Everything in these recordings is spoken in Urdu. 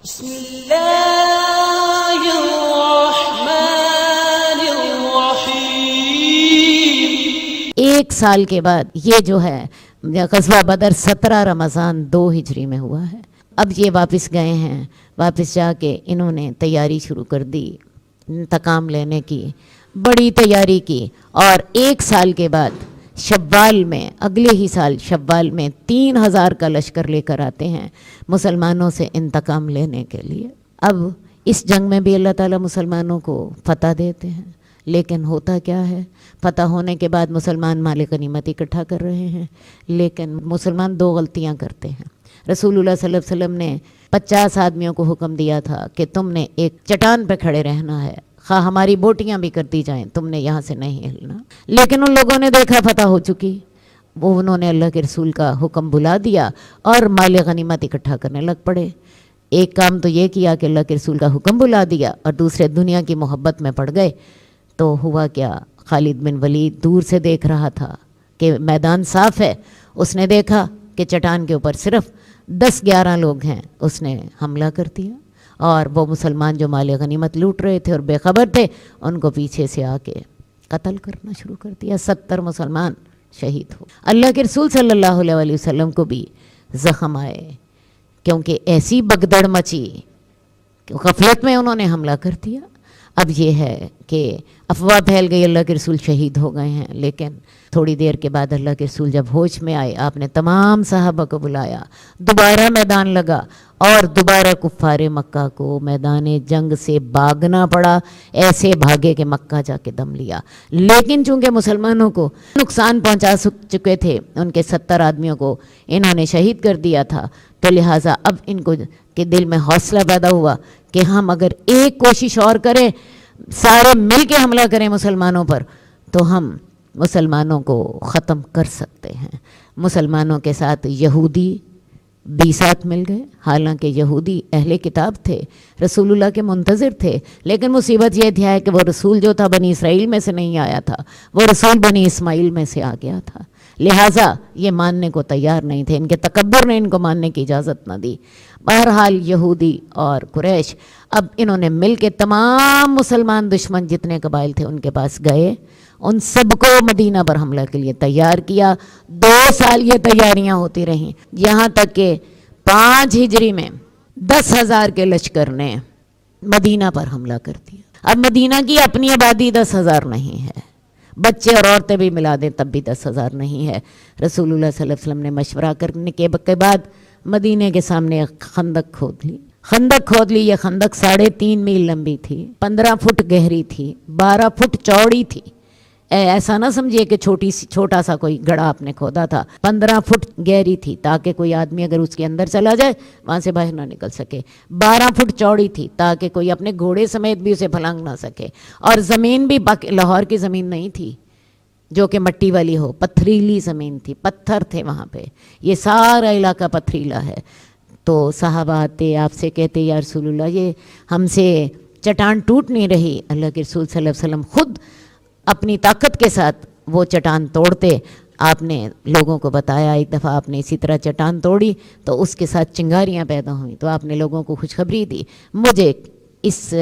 بسم اللہ الرحمن الرحیم۔ 1 سال کے بعد یہ جو ہے غزوہ بدر 17 رمضان 2 ہجری میں ہوا ہے۔ اب یہ واپس گئے ہیں، واپس جا کے انہوں نے تیاری شروع کر دی، انتقام لینے کی بڑی تیاری کی، اور 1 سال کے بعد شوال میں، اگلے ہی سال شوال میں 3000 کا لشکر لے کر آتے ہیں مسلمانوں سے انتقام لینے کے لیے۔ اب اس جنگ میں بھی اللہ تعالیٰ مسلمانوں کو فتح دیتے ہیں، لیکن ہوتا کیا ہے، فتح ہونے کے بعد مسلمان مال غنیمت اکٹھا کر رہے ہیں، لیکن مسلمان 2 غلطیاں کرتے ہیں۔ رسول اللہ صلی اللہ علیہ وسلم نے 50 آدمیوں کو حکم دیا تھا کہ تم نے ایک چٹان پہ کھڑے رہنا ہے، خواہ ہماری بوٹیاں بھی کر دی جائیں، تم نے یہاں سے نہیں ہلنا۔ لیکن ان لوگوں نے دیکھا فتح ہو چکی، انہوں نے اللہ کے رسول کا حکم بلا دیا اور مال غنیمت اکٹھا کرنے لگ پڑے۔ ایک کام تو یہ کیا کہ اللہ کے رسول کا حکم بلا دیا، اور دوسرے دنیا کی محبت میں پڑ گئے۔ تو ہوا کیا، خالد بن ولید دور سے دیکھ رہا تھا کہ میدان صاف ہے، اس نے دیکھا کہ چٹان کے اوپر صرف 10-11 لوگ ہیں، اس نے حملہ کر دیا، اور وہ مسلمان جو مال غنیمت لوٹ رہے تھے اور بے خبر تھے، ان کو پیچھے سے آ کے قتل کرنا شروع کر دیا۔ 70 مسلمان شہید ہو۔ اللہ کے رسول صلی اللہ علیہ وسلم کو بھی زخم آئے، کیونکہ ایسی بگدڑ مچی کہ غفلت میں انہوں نے حملہ کر دیا۔ اب یہ ہے کہ افواہ پھیل گئی، اللہ کے رسول شہید ہو گئے ہیں، لیکن تھوڑی دیر کے بعد اللہ کے رسول جب ہوش میں آئے، آپ نے تمام صحابہ کو بلایا، دوبارہ میدان لگا، اور دوبارہ کفار مکہ کو میدان جنگ سے بھاگنا پڑا، ایسے بھاگے کہ مکہ جا کے دم لیا۔ لیکن چونکہ مسلمانوں کو نقصان پہنچا چکے تھے، ان کے 70 آدمیوں کو انہوں نے شہید کر دیا تھا، تو لہٰذا اب ان کو کے دل میں حوصلہ پیدا ہوا کہ ہم اگر ایک کوشش اور کریں، سارے مل کے حملہ کریں مسلمانوں پر، تو ہم مسلمانوں کو ختم کر سکتے ہیں۔ مسلمانوں کے ساتھ یہودی بھی ساتھ مل گئے، حالانکہ یہودی اہل کتاب تھے، رسول اللہ کے منتظر تھے، لیکن مصیبت یہ تھی کہ وہ رسول جو تھا بنی اسرائیل میں سے نہیں آیا تھا، وہ رسول بنی اسماعیل میں سے آ گیا تھا، لہٰذا یہ ماننے کو تیار نہیں تھے، ان کے تکبر نے ان کو ماننے کی اجازت نہ دی۔ بہرحال یہودی اور قریش اب انہوں نے مل کے تمام مسلمان دشمن جتنے قبائل تھے ان کے پاس گئے، ان سب کو مدینہ پر حملہ کے لیے تیار کیا۔ 2 سال یہ تیاریاں ہوتی رہیں، یہاں تک کہ 5 ہجری میں 10,000 کے لشکر نے مدینہ پر حملہ کر دیا۔ اب مدینہ کی اپنی آبادی 10,000 نہیں ہے، بچے اور عورتیں بھی ملا دیں تب بھی 10,000 نہیں ہے۔ رسول اللہ صلی اللہ علیہ وسلم نے مشورہ کرنے کے بعد مدینے کے سامنے ایک خندق کھود لی۔ یہ خندق 3.5 میل لمبی تھی، 15 فٹ گہری تھی، 12 فٹ چوڑی تھی۔ ایسا نہ سمجھیے کہ چھوٹا سا کوئی گڑھا آپ نے کھودا تھا، 15 فٹ گہری تھی، تاکہ کوئی آدمی اگر اس کے اندر چلا جائے وہاں سے باہر نہ نکل سکے۔ 12 فٹ چوڑی تھی، تاکہ کوئی اپنے گھوڑے سمیت بھی اسے پھلانگ نہ سکے۔ اور زمین بھی لاہور کی زمین نہیں تھی جو کہ مٹی والی ہو، پتھریلی زمین تھی، پتھر تھے وہاں پہ، یہ سارا علاقہ پتھریلا ہے۔ تو صحابہ آتے آپ سے کہتے، یا رسول اللہ یہ ہم سے چٹان ٹوٹ نہیں رہی۔ اللہ کے رسول صلی اللہ علیہ وسلم خود اپنی طاقت کے ساتھ وہ چٹان توڑتے۔ آپ نے لوگوں کو بتایا، ایک دفعہ آپ نے اسی طرح چٹان توڑی تو اس کے ساتھ چنگاریاں پیدا ہوئیں، تو آپ نے لوگوں کو خوشخبری دی، مجھے اس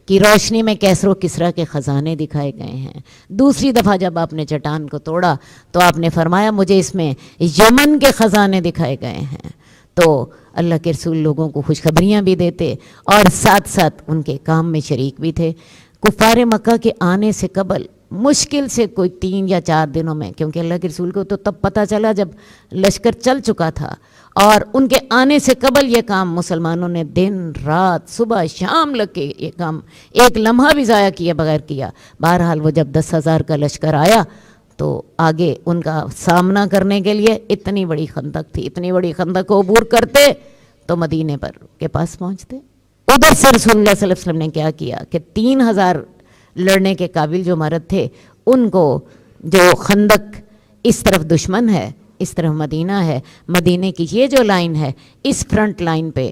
کی روشنی میں کیسر و کسریٰ کے خزانے دکھائے گئے ہیں۔ دوسری دفعہ جب آپ نے چٹان کو توڑا تو آپ نے فرمایا، مجھے اس میں یمن کے خزانے دکھائے گئے ہیں۔ تو اللہ کے رسول لوگوں کو خوشخبریاں بھی دیتے اور ساتھ ساتھ ان کے کام میں شریک بھی تھے۔ کفار مکہ کے آنے سے قبل مشکل سے کوئی 3 یا 4 دنوں میں، کیونکہ اللہ کے رسول کو تو تب پتہ چلا جب لشکر چل چکا تھا، اور ان کے آنے سے قبل یہ کام مسلمانوں نے دن رات صبح شام لگ کے یہ کام ایک لمحہ بھی ضائع کیے بغیر کیا۔ بہرحال وہ جب 10,000 کا لشکر آیا تو آگے ان کا سامنا کرنے کے لیے اتنی بڑی خندق تھی، اتنی بڑی خندق کو عبور کرتے تو مدینے پر کے پاس پہنچتے۔ ادھر سے رسول اللہ صلی اللہ علیہ وسلم نے کیا کیا کہ 3,000 لڑنے کے قابل جو مرد تھے ان کو، جو خندق اس طرف دشمن ہے، اس طرف مدینہ ہے، مدینے کی یہ جو لائن ہے، اس فرنٹ لائن پہ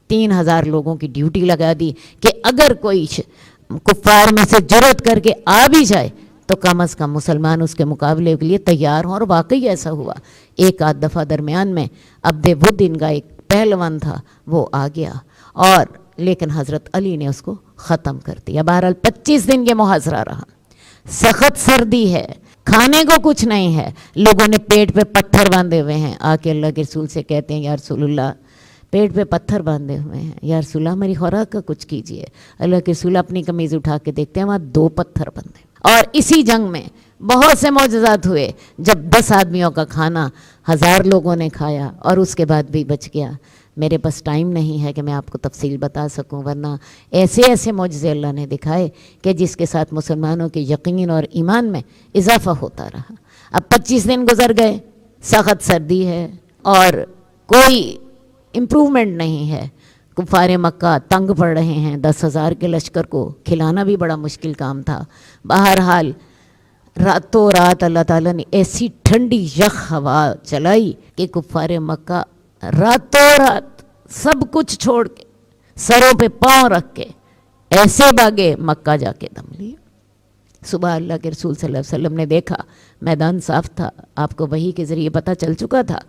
3,000 لوگوں کی ڈیوٹی لگا دی کہ اگر کوئی کفار میں سے جرأت کر کے آ بھی جائے تو کم از کم مسلمان اس کے مقابلے کے لیے تیار ہوں۔ اور واقعی ایسا ہوا، 1 آدھ دفعہ درمیان میں عبد ود ان کا ایک پہلوان تھا، وہ آ گیا اور لیکن حضرت علی نے اس کو ختم کر دیا. بہرحال 25 دن یہ محاصرہ رہا. سخت سردی ہے, کھانے کو کچھ نہیں ہے, لوگوں نے پیٹ پہ پتھر باندھے ہوئے ہیں. آ کے اللہ کے رسول سے کہتے ہیں یا رسول اللہ پیٹ پہ پتھر باندھے ہوئے ہیں, یا رسول اللہ ہماری خوراک کا کچھ کیجئے. اللہ کے رسول اپنی قمیض اٹھا کے دیکھتے ہیں وہاں 2 پتھر بندھے. اور اسی جنگ میں بہت سے معجزات ہوئے, جب 10 آدمیوں کا کھانا 1000 لوگوں نے کھایا اور اس کے بعد بھی بچ گیا. میرے پاس ٹائم نہیں ہے کہ میں آپ کو تفصیل بتا سکوں, ورنہ ایسے ایسے معجزے اللہ نے دکھائے کہ جس کے ساتھ مسلمانوں کے یقین اور ایمان میں اضافہ ہوتا رہا. اب 25 دن گزر گئے, سخت سردی ہے اور کوئی امپروومنٹ نہیں ہے. کفار مکہ تنگ پڑ رہے ہیں, 10,000 کے لشکر کو کھلانا بھی بڑا مشکل کام تھا. بہرحال راتوں رات اللہ تعالیٰ نے ایسی ٹھنڈی یخ ہوا چلائی کہ کفار مکہ راتوں رات سب کچھ چھوڑ کے سروں پہ پاؤں رکھ کے ایسے بھاگے مکہ جا کے دم لیا. صبح اللہ کے رسول صلی اللہ علیہ وسلم نے دیکھا میدان صاف تھا, آپ کو وحی کے ذریعے پتہ چل چکا تھا.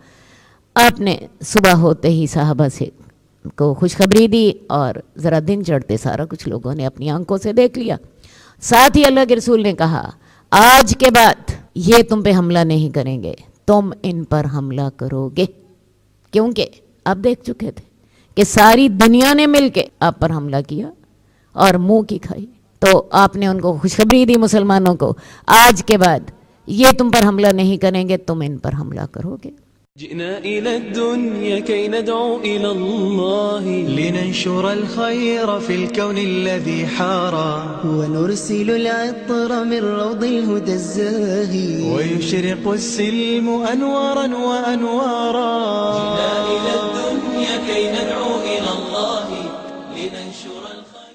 آپ نے صبح ہوتے ہی صحابہ سے کو خوشخبری دی اور ذرا دن چڑھتے سارا کچھ لوگوں نے اپنی آنکھوں سے دیکھ لیا. ساتھ ہی اللہ کے رسول نے کہا آج کے بعد یہ تم پہ حملہ نہیں کریں گے, تم ان پر حملہ کرو گے, کیونکہ آپ دیکھ چکے تھے کہ ساری دنیا نے مل کے آپ پر حملہ کیا اور منہ کی کھائی. تو آپ نے ان کو خوشخبری دی مسلمانوں کو, آج کے بعد یہ تم پر حملہ نہیں کریں گے, تم ان پر حملہ کرو گے. جئنا إلى الدنيا كي ندعو إلى الله لننشر الخير في الكون الذي حارى ونرسل العطر من روض الهدى الزاهي ويشرق السلم أنوارا وأنوارا. جئنا إلى الدنيا كي ندعو إلى الله لننشر الخير.